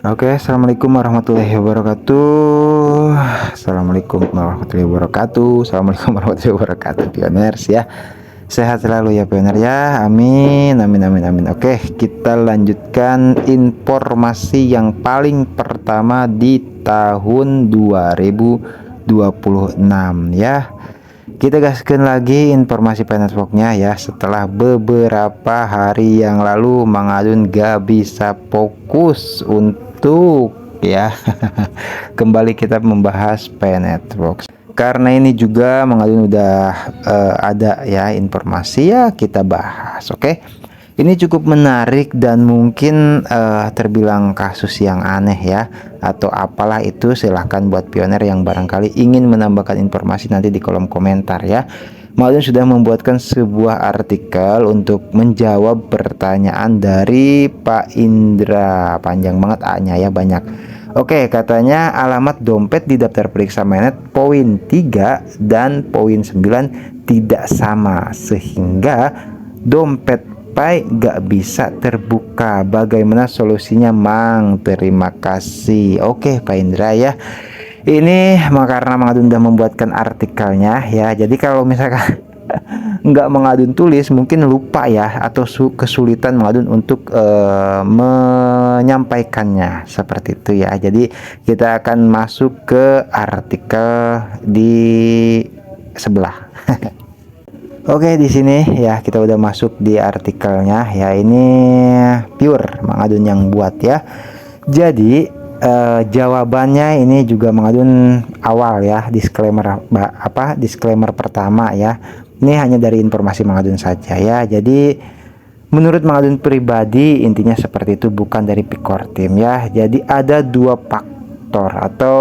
Oke, assalamualaikum warahmatullahi wabarakatuh. Assalamualaikum warahmatullahi wabarakatuh. Assalamualaikum warahmatullahi wabarakatuh, pioners ya. Sehat selalu ya pioner ya. Amin, amin, amin, amin. Oke, kita lanjutkan informasi yang paling pertama di tahun 2026 ya. Kita gaskan lagi informasi networknya ya. Setelah beberapa hari yang lalu Mang Adun gak bisa fokus untuk ya kembali kita membahas network. Karena ini juga Mang Adun udah ada ya informasi ya, kita bahas. Oke, ini cukup menarik dan mungkin terbilang kasus yang aneh ya, atau apalah itu. Silahkan buat pioner yang barangkali ingin menambahkan informasi nanti di kolom komentar ya. Mang Adun sudah membuatkan sebuah artikel untuk menjawab pertanyaan dari Pak Indra. Panjang banget A-nya ya, banyak. Oke, katanya alamat dompet di daftar periksa mainnet poin 3 dan poin 9 tidak sama, sehingga dompet Pi gak bisa terbuka. Bagaimana solusinya, Mang? Terima kasih. Oke, Pak Indra ya. Ini karena Mang Adun udah membuatkan artikelnya ya. Jadi kalau misalkan nggak Mang Adun tulis, mungkin lupa ya, atau kesulitan Mang Adun untuk menyampaikannya seperti itu ya. Jadi kita akan masuk ke artikel di sebelah. Oke, di sini ya kita udah masuk di artikelnya ya. Ini pure Mang Adun yang buat ya. Jadi jawabannya ini juga Mang Adun awal ya, disclaimer disclaimer pertama ya. Ini hanya dari informasi Mang Adun saja ya. Jadi menurut Mang Adun pribadi intinya seperti itu, bukan dari Pikor Tim ya. Jadi ada dua faktor atau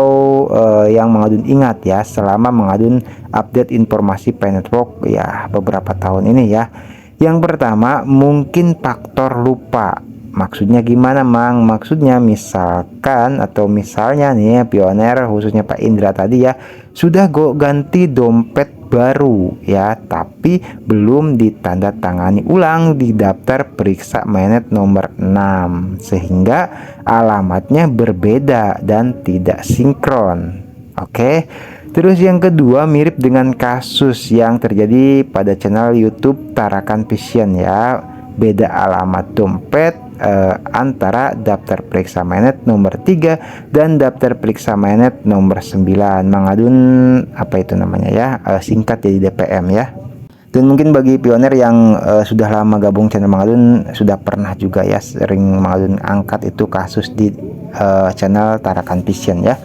yang Mang Adun ingat ya selama Mang Adun update informasi network ya beberapa tahun ini ya. Yang pertama mungkin faktor lupa. Maksudnya gimana, Mang? Maksudnya misalkan atau misalnya nih pioner khususnya Pak Indra tadi ya, sudah ganti dompet baru ya, tapi belum ditandatangani ulang di daftar periksa mainnet nomor 6, sehingga alamatnya berbeda dan tidak sinkron. Oke. Terus yang kedua mirip dengan kasus yang terjadi pada channel YouTube Tarakan Vision ya. Beda alamat dompet antara daftar periksa mainnet nomor 3 dan daftar periksa mainnet nomor 9. Mang Adun apa itu namanya ya, singkat jadi DPM ya. Dan mungkin bagi pioner yang sudah lama gabung channel Mang Adun sudah pernah juga ya sering Mang Adun angkat itu kasus di channel Tarakan Vision ya.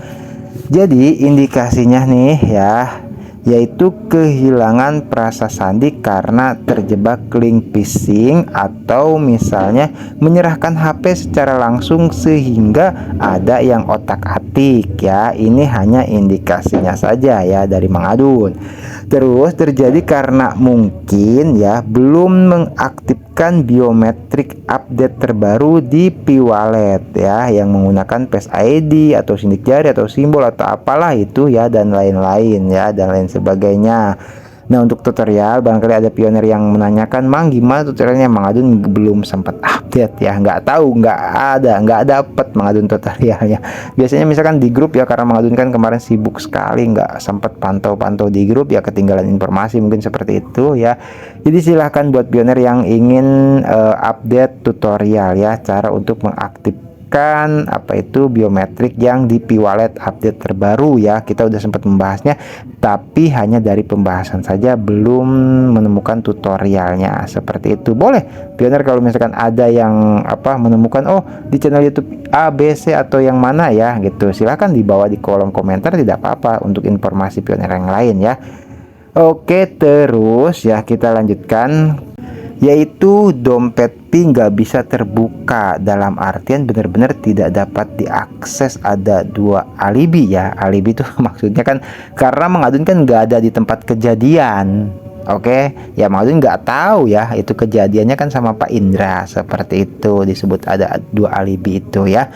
Jadi indikasinya nih ya, yaitu kehilangan perasa sandi karena terjebak link phishing, atau misalnya menyerahkan HP secara langsung sehingga ada yang otak-atik ya. Ini hanya indikasinya saja ya dari Mang Adun. Terus terjadi karena mungkin ya belum mengaktifkan biometrik update terbaru di Pi-Wallet ya, yang menggunakan Face ID atau sidik jari atau simbol atau apalah itu ya, dan lain-lain ya, dan lain sebagainya. Nah, untuk tutorial barangkali ada pioner yang menanyakan, Mang gimana tutorialnya? Mang Adun belum sempat update ya, nggak tahu, nggak dapet Mang Adun tutorialnya. Biasanya misalkan di grup ya, karena Mang Adun kan kemarin sibuk sekali, nggak sempat pantau-pantau di grup ya, ketinggalan informasi mungkin seperti itu ya. Jadi silahkan buat pioner yang ingin update tutorial ya, cara untuk mengaktifkan apa itu biometrik yang di Pi-Wallet update terbaru ya. Kita udah sempat membahasnya, tapi hanya dari pembahasan saja, belum menemukan tutorialnya seperti itu. Boleh pioner kalau misalkan ada yang menemukan di channel YouTube A, B, C atau yang mana ya gitu, silahkan dibawa di kolom komentar, tidak apa-apa untuk informasi pioner yang lain ya. Oke, terus ya kita lanjutkan, yaitu dompet Pi nggak bisa terbuka, dalam artian benar-benar tidak dapat diakses. Ada dua alibi ya. Alibi itu maksudnya kan karena Mang Adun kan nggak ada di tempat kejadian. Oke ya, Mang Adun nggak tahu ya itu kejadiannya kan sama Pak Indra, seperti itu disebut ada dua alibi itu ya.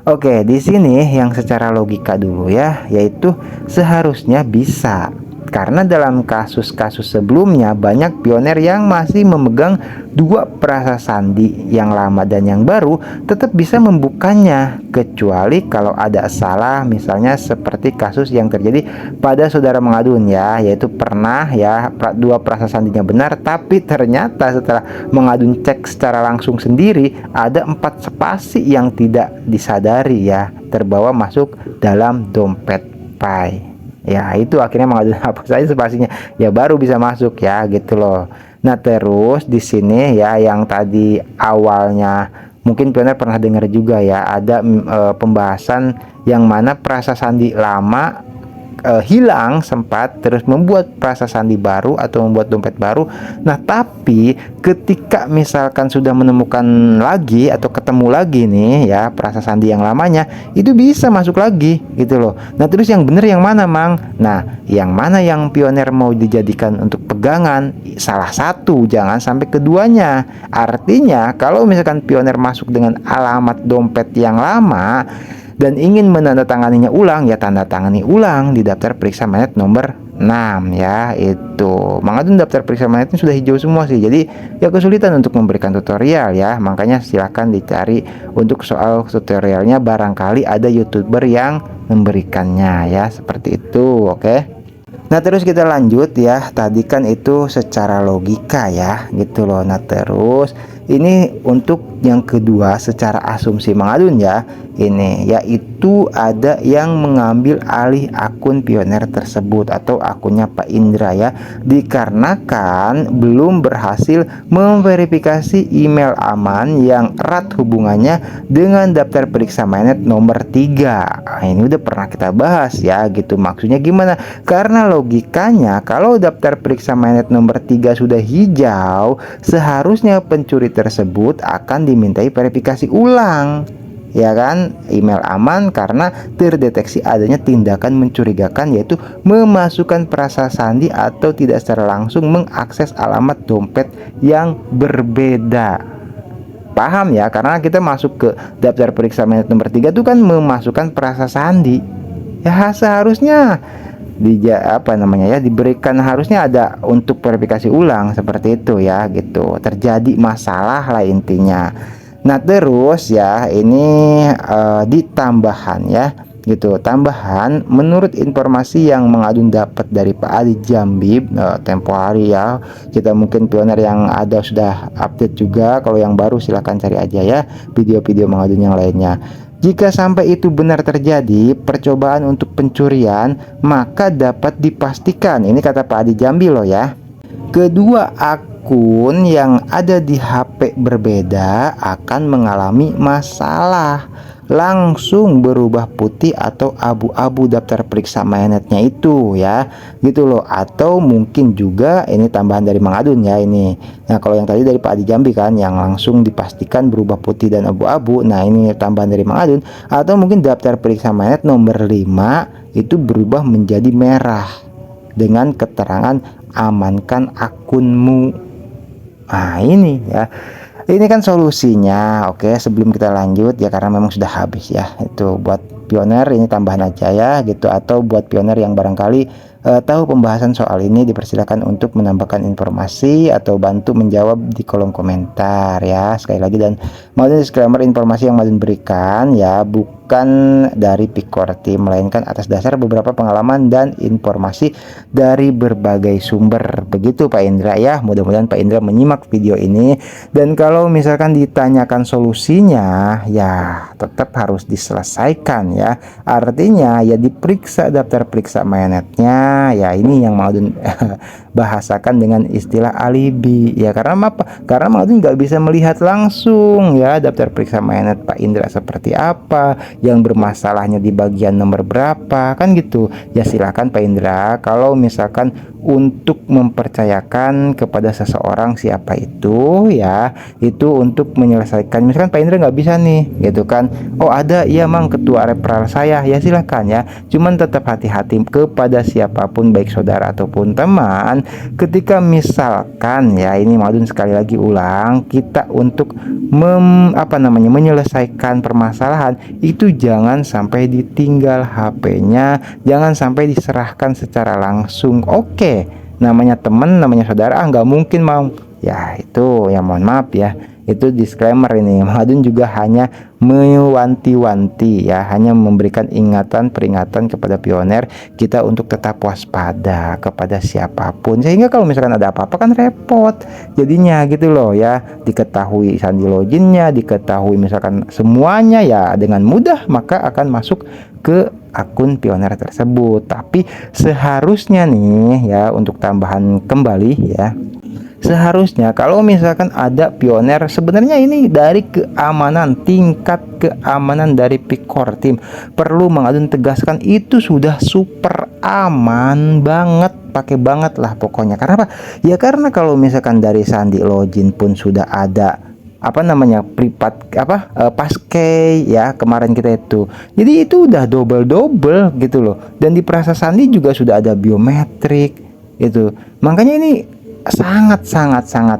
Oke, di sini yang secara logika dulu ya, yaitu seharusnya bisa Karena dalam kasus-kasus sebelumnya banyak pioner yang masih memegang dua prasasti yang lama dan yang baru tetap bisa membukanya, kecuali kalau ada salah, misalnya seperti kasus yang terjadi pada saudara mengadun ya, yaitu pernah ya dua prasasandinya benar, tapi ternyata setelah mengadun cek secara langsung sendiri ada 4 spasi yang tidak disadari ya, terbawa masuk dalam dompet Pi. Ya itu akhirnya mengadun hapus saja spasinya, ya baru bisa masuk ya gitu loh. Nah terus di sini ya, yang tadi awalnya mungkin pioner pernah dengar juga ya, ada pembahasan yang mana prasasti lama hilang sempat, terus membuat prasasti baru atau membuat dompet baru. Nah tapi ketika misalkan sudah menemukan lagi atau ketemu lagi nih ya prasasti yang lamanya, itu bisa masuk lagi gitu loh. Nah terus yang bener yang mana Mang? Nah yang mana yang pioner mau dijadikan untuk pegangan? Salah satu, jangan sampai keduanya. Artinya kalau misalkan pioner masuk dengan alamat dompet yang lama dan ingin menandatanganinya ulang, ya tanda tangani ulang di daftar periksa mayat nomor 6 ya. Itu mengadun daftar periksa mayatnya sudah hijau semua sih, jadi ya kesulitan untuk memberikan tutorial ya, makanya silahkan dicari untuk soal tutorialnya, barangkali ada YouTuber yang memberikannya ya, seperti itu. Oke. Nah terus kita lanjut ya, tadi kan itu secara logika ya gitu loh. Nah terus ini untuk yang kedua secara asumsi mengadun ya, ini yaitu ada yang mengambil alih akun pioner tersebut atau akunnya Pak Indra ya, dikarenakan belum berhasil memverifikasi email aman yang erat hubungannya dengan daftar periksa mainnet nomor 3. Nah, ini udah pernah kita bahas ya gitu. Maksudnya gimana? Karena logikanya kalau daftar periksa mainnet nomor 3 sudah hijau, seharusnya pencuri tersebut akan dimintai verifikasi ulang ya kan, email aman, karena terdeteksi adanya tindakan mencurigakan, yaitu memasukkan prasasti atau tidak secara langsung mengakses alamat dompet yang berbeda. Paham ya? Karena kita masuk ke daftar periksa mainnet nomor 3 itu kan memasukkan prasasti ya, seharusnya diberikan, harusnya ada untuk verifikasi ulang seperti itu ya gitu. Terjadi masalah lah intinya. Nah terus ya ini ditambahan ya gitu, tambahan menurut informasi yang mengadun dapat dari Pak Adi Jambi tempo hari ya, kita mungkin pioner yang ada sudah update juga, kalau yang baru silahkan cari aja ya video-video mengadun yang lainnya. Jika sampai itu benar terjadi percobaan untuk pencurian, maka dapat dipastikan, ini kata Pak Adi Jambi loh ya, kedua akun yang ada di HP berbeda akan mengalami masalah, langsung berubah putih atau abu-abu daftar periksa mainnetnya itu ya gitu loh. Atau mungkin juga ini tambahan dari Mang Adun ya ini. Nah kalau yang tadi dari Pak Adi Jambi kan yang langsung dipastikan berubah putih dan abu-abu, nah ini tambahan dari Mang Adun. Atau mungkin daftar periksa mainnet nomor 5 itu berubah menjadi merah dengan keterangan amankan akunmu. Nah ini ya, ini kan solusinya. Oke, sebelum kita lanjut ya, karena memang sudah habis ya, itu buat pioner ini tambahan aja ya gitu. Atau buat pioner yang barangkali tahu pembahasan soal ini, dipersilakan untuk menambahkan informasi atau bantu menjawab di kolom komentar ya. Sekali lagi, dan mau disclaimer, informasi yang mau diberikan ya bukan dari Picor Team, melainkan atas dasar beberapa pengalaman dan informasi dari berbagai sumber. Begitu Pak Indra ya. Mudah-mudahan Pak Indra menyimak video ini, dan kalau misalkan ditanyakan solusinya ya tetap harus diselesaikan ya. Artinya ya diperiksa daftar periksa mainnetnya ya, ini yang mau bahasakan dengan istilah alibi ya. Karena apa? Karena Mang Adun nggak bisa melihat langsung ya daftar periksa mainnet Pak Indra seperti apa, yang bermasalahnya di bagian nomor berapa kan gitu ya. Silahkan Pak Indra kalau misalkan untuk mempercayakan kepada seseorang siapa itu ya, itu untuk menyelesaikan. Misalkan Pak Indra nggak bisa nih gitu kan, oh ada, iya mang ketua referral saya, ya silahkan ya, cuman tetap hati-hati kepada siapapun baik saudara ataupun teman ketika misalkan ya, ini Madun sekali lagi ulang, kita untuk menyelesaikan permasalahan itu jangan sampai ditinggal HP-nya, jangan sampai diserahkan secara langsung. Oke, namanya temen, namanya saudara, nggak mungkin mau ya, itu ya mohon maaf ya, itu disclaimer ini. Madun juga hanya mewanti-wanti ya, hanya memberikan peringatan kepada pioner kita untuk tetap waspada kepada siapapun, sehingga kalau misalkan ada apa-apa kan repot jadinya gitu loh ya, diketahui sandi loginnya, diketahui misalkan semuanya ya, dengan mudah maka akan masuk ke akun pioner tersebut. Tapi seharusnya nih ya, untuk tambahan kembali ya, seharusnya kalau misalkan ada pioner, sebenarnya ini dari keamanan, tingkat keamanan dari Picor Team perlu mengadun tegaskan itu sudah super aman banget, pakai banget lah pokoknya. Karena apa? Ya karena kalau misalkan dari sandi login pun sudah ada passkey ya kemarin kita itu, jadi itu udah double gitu loh, dan di Prasa Sandi juga sudah ada biometrik itu. Makanya ini sangat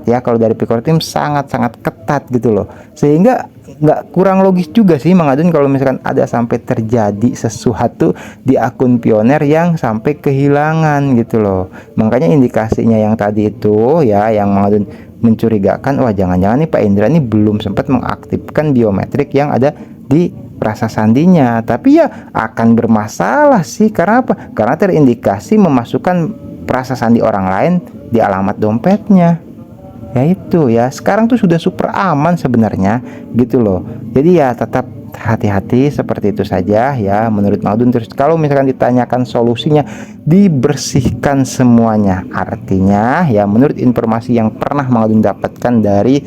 ya, kalau dari Picor Team sangat ketat gitu loh, sehingga nggak kurang logis juga sih mengadun kalau misalkan ada sampai terjadi sesuatu di akun pioner yang sampai kehilangan gitu loh. Makanya indikasinya yang tadi itu ya, yang mengadun mencurigakan, wah jangan-jangan nih Pak Indra nih belum sempat mengaktifkan biometrik yang ada di Prasa Sandinya. Tapi ya akan bermasalah sih, karena apa? Karena terindikasi memasukkan Prasa Sandi orang lain di alamat dompetnya. Ya itu ya, sekarang tuh sudah super aman sebenarnya gitu loh. Jadi ya tetap hati-hati, seperti itu saja ya menurut Madun. Terus kalau misalkan ditanyakan solusinya, dibersihkan semuanya. Artinya ya menurut informasi yang pernah Madun dapatkan dari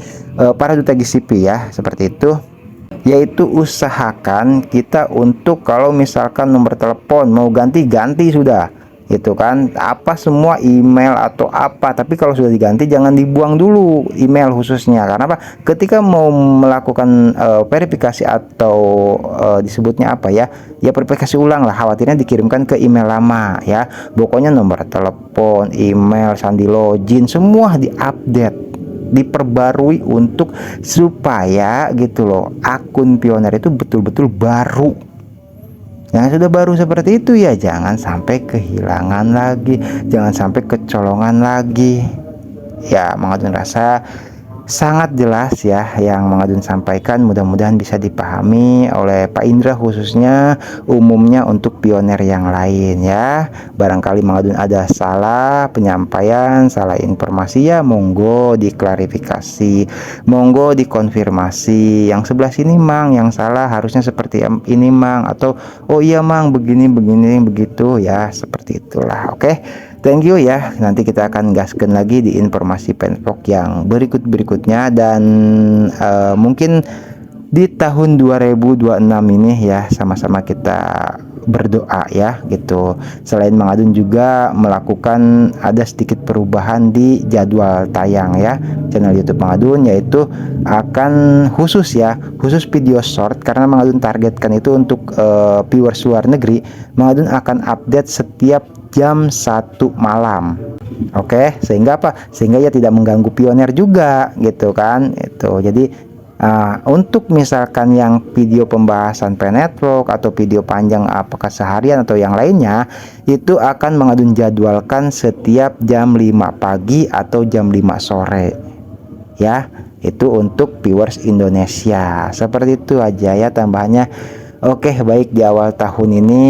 para duta GCP ya, seperti itu, yaitu usahakan kita untuk kalau misalkan nomor telepon mau ganti sudah itu kan, apa semua email atau apa, tapi kalau sudah diganti jangan dibuang dulu email khususnya. Karena apa? Ketika mau melakukan verifikasi atau disebutnya apa ya, verifikasi ulang lah, khawatirnya dikirimkan ke email lama ya. Pokoknya nomor telepon, email, sandi login semua diupdate, diperbarui untuk supaya gitu loh akun pioner itu betul-betul baru. Yang sudah baru seperti itu ya jangan sampai kehilangan lagi, jangan sampai kecolongan lagi ya. Mengadun rasa sangat jelas ya yang mengadun sampaikan, mudah-mudahan bisa dipahami oleh Pak Indra khususnya, umumnya untuk pioner yang lain ya. Barangkali mengadun ada salah penyampaian, salah informasi ya, monggo diklarifikasi, monggo dikonfirmasi, yang sebelah sini mang yang salah harusnya seperti ini mang, atau oh iya mang begini begitu ya, seperti itulah. Oke, thank you ya. Nanti kita akan gaskan lagi di informasi penvlog yang berikutnya, dan mungkin di tahun 2026 ini ya sama-sama kita berdoa ya gitu. Selain mengadun juga melakukan ada sedikit perubahan di jadwal tayang ya channel YouTube mengadun, yaitu akan khusus video short, karena mengadun targetkan itu untuk viewers luar negeri. Mengadun akan update setiap jam 1 malam. Oke, sehingga apa? Sehingga ya tidak mengganggu pioner juga gitu kan. Itu. Jadi untuk misalkan yang video pembahasan penetwork atau video panjang apakah seharian atau yang lainnya, itu akan mengadun jadwalkan setiap jam 5 pagi atau jam 5 sore. Ya, itu untuk viewers Indonesia. Seperti itu aja ya tambahannya. Oke, baik, di awal tahun ini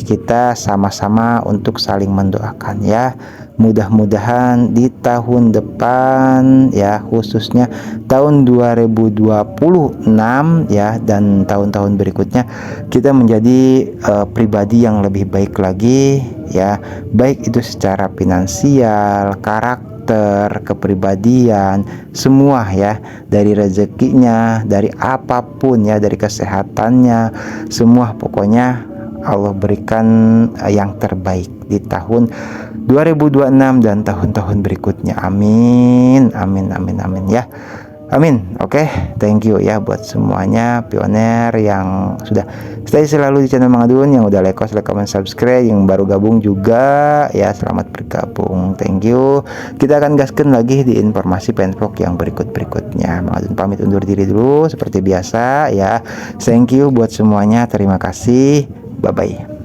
kita sama-sama untuk saling mendoakan ya. Mudah-mudahan di tahun depan ya, khususnya tahun 2026 ya, dan tahun-tahun berikutnya kita menjadi pribadi yang lebih baik lagi ya, baik itu secara finansial, karakter, kepribadian, semua ya, dari rezekinya, dari apapun ya, dari kesehatannya, semua pokoknya Allah berikan yang terbaik di tahun 2026 dan tahun-tahun berikutnya. Amin, amin, amin, amin ya. Amin. Oke, thank you ya buat semuanya pioner yang sudah stay selalu di channel Mang Adun, yang udah like, comment, subscribe, yang baru gabung juga ya, selamat bergabung. Thank you. Kita akan gaskan lagi di informasi penvlog yang berikutnya. Mang Adun pamit undur diri dulu seperti biasa ya. Thank you buat semuanya. Terima kasih. Bye bye.